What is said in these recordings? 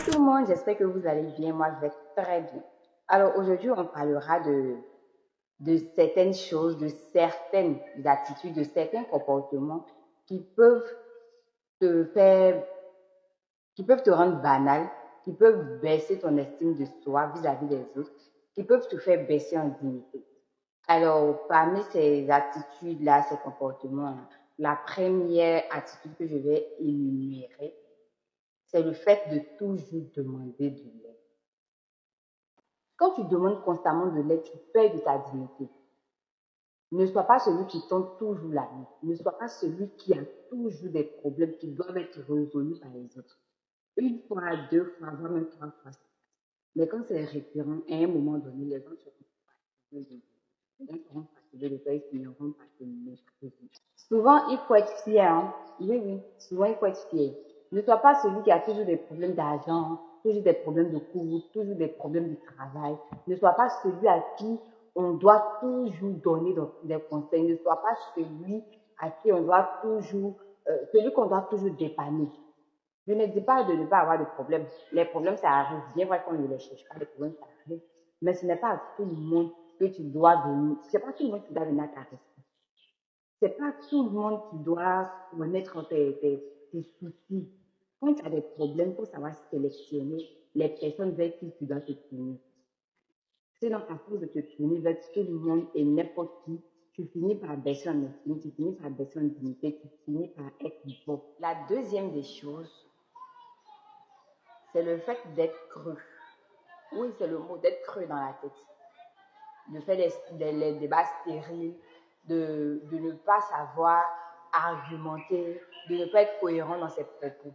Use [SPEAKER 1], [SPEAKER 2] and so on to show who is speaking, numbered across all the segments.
[SPEAKER 1] tout le monde, j'espère que vous allez bien. Moi, je vais très bien. Alors aujourd'hui, on parlera de certaines choses, de certaines attitudes, de certains comportements qui peuvent te faire, qui peuvent te rendre banal, qui peuvent baisser ton estime de soi vis-à-vis des autres, qui peuvent te faire baisser en dignité. Alors, parmi ces attitudes-là, ces comportements-là, la première attitude que je vais énumérer, c'est le fait de toujours demander de l'aide. Quand tu demandes constamment de l'aide, tu perds de ta dignité. Ne sois pas celui qui tend toujours la main. Ne sois pas celui qui a toujours des problèmes qui doivent être résolus par les autres. Une fois, deux fois, voire même trois fois. Mais quand c'est récurrent, à un moment donné, les gens seront fatigués de les gens seront fatigués de toi, ils finiront par te mépriser. Souvent, il faut être fier. Hein? Oui, oui, souvent, il faut être fier. Ne sois pas celui qui a toujours des problèmes d'argent, toujours des problèmes de cours, toujours des problèmes de travail. Ne sois pas celui à qui on doit toujours donner des conseils. Ne sois pas celui à qui on doit toujours, celui qu'on doit toujours dépanner. Je ne dis pas de ne pas avoir de problèmes. Les problèmes, ça arrive. Bien vrai qu'on ne les cherche pas, les problèmes, ça arrive. Mais ce n'est pas à tout le monde que tu dois venir. C'est pas tout le monde qui doit venir à ta rescousse. C'est pas tout le monde qui doit connaître tes soucis. Quand tu as des problèmes, il faut savoir sélectionner les personnes vers qui tu dois te tourner. Sinon, à force de te tourner vers tout le monde et n'importe qui, tu finis par baisser en estime, tu finis par baisser en dignité, tu finis par être bon. La deuxième des choses, c'est le fait d'être creux. Oui, c'est le mot d'être creux dans la tête. De faire les débats stériles, de ne pas savoir argumenter, de ne pas être cohérent dans ses propos.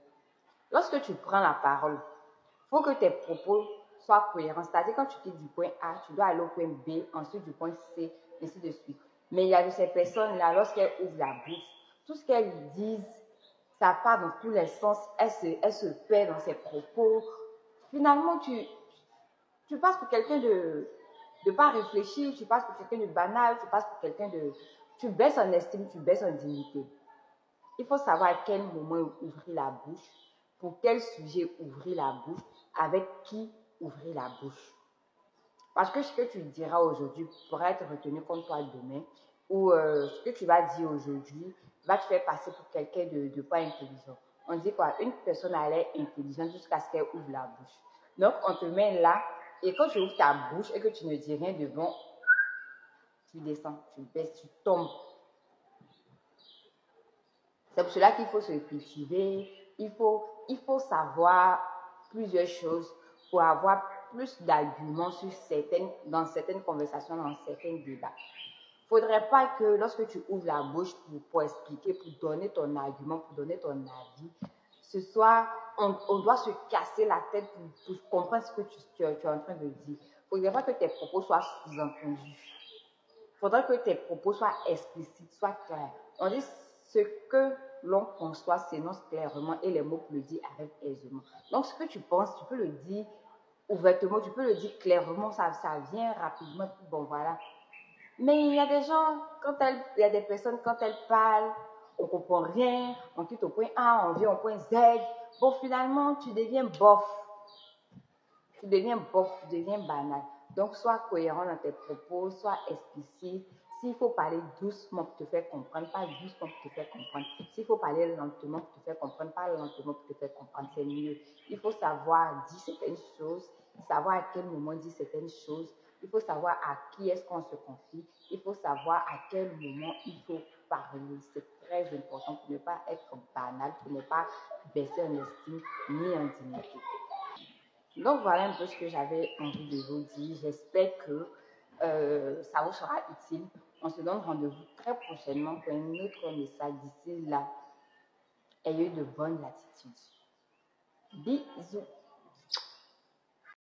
[SPEAKER 1] Lorsque tu prends la parole, il faut que tes propos soient cohérents. C'est-à-dire quand tu quittes du point A, tu dois aller au point B, ensuite du point C, ainsi de suite. Mais il y a de ces personnes-là, lorsqu'elles ouvrent la bouche, tout ce qu'elles disent, ça part dans tous les sens, elles se perdent dans ses propos. Finalement, tu passes pour quelqu'un de pas réfléchir, tu passes pour quelqu'un de banal, tu passes pour quelqu'un de... Tu baisses en estime, tu baisses en dignité. Il faut savoir à quel moment ouvrir la bouche, pour quel sujet ouvrir la bouche, avec qui ouvrir la bouche. Parce que ce que tu diras aujourd'hui pourra être retenu contre toi demain, ou ce que tu vas dire aujourd'hui va te faire passer pour quelqu'un de pas intelligent. On dit quoi? Une personne a l'air intelligente jusqu'à ce qu'elle ouvre la bouche. Donc, on te met là, et quand tu ouvres ta bouche et que tu ne dis rien de bon, tu descends, tu baisses, tu tombes. C'est pour cela qu'il faut se cultiver, il faut savoir plusieurs choses pour avoir plus d'arguments dans certaines conversations, dans certains débats. Il ne faudrait pas que lorsque tu ouvres la bouche pour expliquer, pour donner ton argument, pour donner ton avis, on doit se casser la tête pour comprendre ce que tu es en train de dire. Il ne faudrait pas que tes propos soient sous-entendus. Il faudrait que tes propos soient explicites, soient clairs. On dit ce que l'on conçoit s'énonce clairement et les mots pour le dire arrivent aisément. Donc, ce que tu penses, tu peux le dire ouvertement, tu peux le dire clairement, ça vient rapidement, bon voilà. Mais il y a des gens, il y a des personnes, quand elles parlent, on ne comprend rien, on quitte au point A, on vient au point Z. Bon, finalement, tu deviens bof. Tu deviens banal. Donc, sois cohérent dans tes propos, sois explicite. S'il faut parler doucement pour te faire comprendre, pas doucement pour te faire comprendre. S'il faut parler lentement pour te faire comprendre, pas lentement pour te faire comprendre, c'est mieux. Il faut savoir dire certaines choses, savoir à quel moment dire certaines choses. Il faut savoir à qui est-ce qu'on se confie. Il faut savoir à quel moment il faut parler. C'est très important pour ne pas être banal, pour ne pas baisser en estime ni en dignité. Donc, voilà un peu ce que j'avais envie de vous dire. J'espère que ça vous sera utile. On se donne rendez-vous très prochainement pour un autre message. D'ici là, ayez de bonnes attitudes. Bisous.